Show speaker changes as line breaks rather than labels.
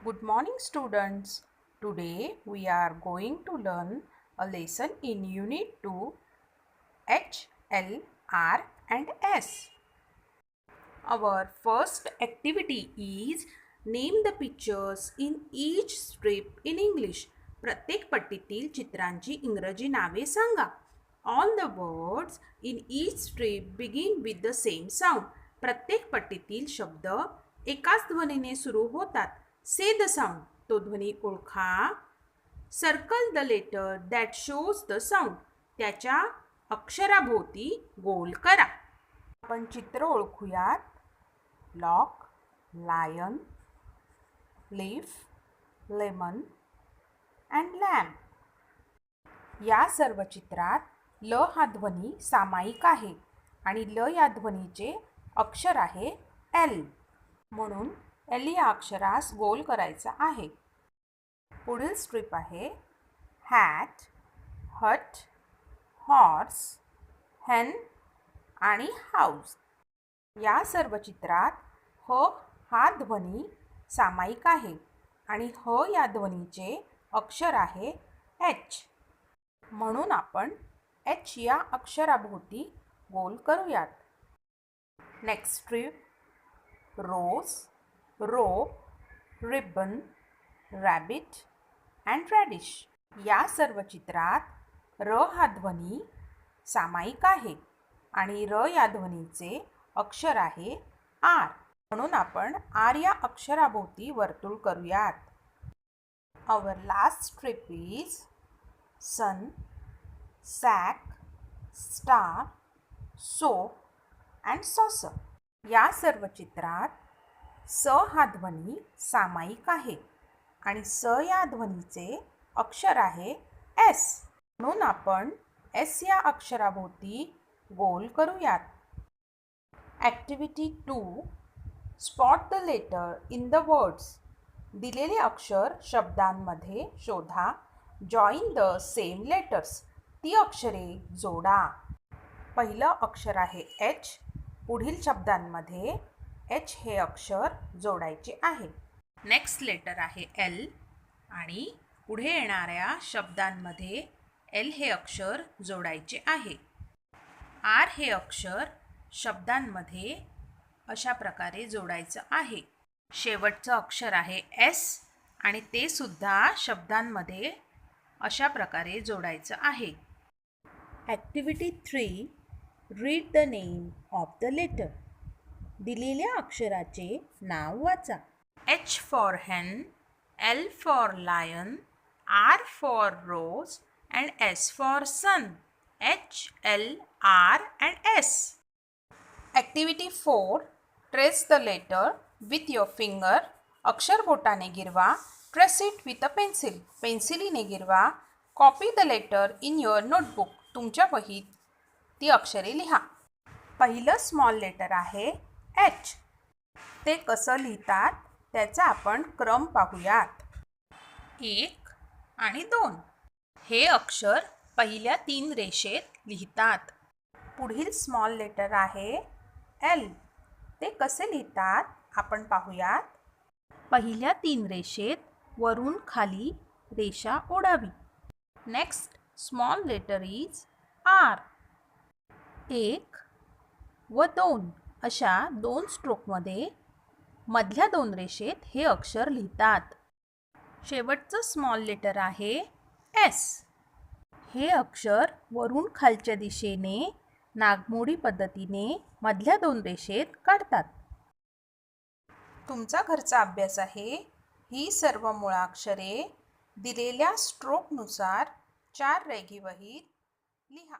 Good morning, students. Today we are going to learn a lesson in Unit 2 H, L, R and S. Our first activity is name the pictures in each strip in English. प्रत्येक पट्टीतील चित्रांची इंग्रजी नावे सांगा. All the words in each strip begin with the same sound. प्रत्येक पट्टीतील शब्द एकाच ध्वनीने सुरू होतात. Say the sound. तो ध्वनी ओळखा. Circle the letter that shows the sound. त्याच्या अक्षराभोवती गोल करा. आपण चित्र ओळखूयात. Lock, lion, leaf, lemon and lamp. या सर्व चित्रात ल हा ध्वनी सामायिक आहे आणि ल या ध्वनीचे अक्षर आहे एल. म्हणून एल या अक्षरास गोल करायचा आहे. पुढील स्ट्रिप आहे हॅट, हट, हॉर्स, हेन आणि हाऊस. या सर्व चित्रात ह हा ध्वनी सामायिक आहे आणि ह या ध्वनीचे अक्षर आहे एच. म्हणून आपण एच या अक्षराभोवती गोल करूयात. Next strip rose, rope, ribbon, rabbit and radish. या सर्व चित्रात र हा ध्वनी सामायिक आहे आणि र या ध्वनीचे अक्षर आहे आर. म्हणून आपण आर या अक्षराभोवती वर्तुळ करूयात. Our last strip is sun, sack, star, soap and saucer. या सर्व चित्रात स हा ध्वनी सामायिक आहे आणि स या ध्वनीचे अक्षर आहे एस. म्हणून आपण एस या अक्षराभोवती गोल करूयात. Activity 2 spot the letter in the words. दिलेले अक्षर शब्दांमध्ये शोधा. Join the same letters. ती अक्षरे जोडा. पहिलं अक्षर आहे एच. पुढील शब्दांमध्ये एच हे अक्षर जोडायचे आहे. नेक्स्ट लेटर आहे एल आणि पुढे येणाऱ्या शब्दांमध्ये एल हे अक्षर जोडायचे आहे. आर हे अक्षर शब्दांमध्ये अशा प्रकारे जोडायचं आहे. शेवटचं अक्षर आहे एस आणि ते सुद्धा शब्दांमध्ये अशा प्रकारे जोडायचं आहे. Activity 3 read the name of the letter. दिलेल्या अक्षराचे नाव वाचा. H for hen, L for lion, R for rose and S for sun. H, L, R and S. Activity 4 trace the letter with your finger. अक्षर बोटाने गिरवा. Trace it with a pencil. पेन्सिलीने गिरवा. Copy the letter in your notebook. तुमच्या वहीत ती अक्षरे लिहा. पहिलं स्मॉल लेटर आहे एच. ते कसं लिहितात त्याचा आपण क्रम पाहूयात. 1 आणि 2 हे अक्षर पहिल्या 3 रेषेत लिहितात. पुढील स्मॉल लेटर आहे एल. ते कसे लिहितात आपण पाहूयात. पहिल्या 3 रेषेत वरून खाली रेषा ओढावी. Next small letter is R. 1 व 2 अशा 2 स्ट्रोकमध्ये मधल्या 2 रेषेत हे अक्षर लिहितात. शेवटचं स्मॉल लेटर आहे एस. हे अक्षर वरून खालच्या दिशेने नागमोडी पद्धतीने मधल्या 2 रेषेत काढतात. तुमचा घरचा अभ्यास आहे. ही सर्व मुळाक्षरे दिलेल्या स्ट्रोकनुसार 4 रेघी वहीत लिहा.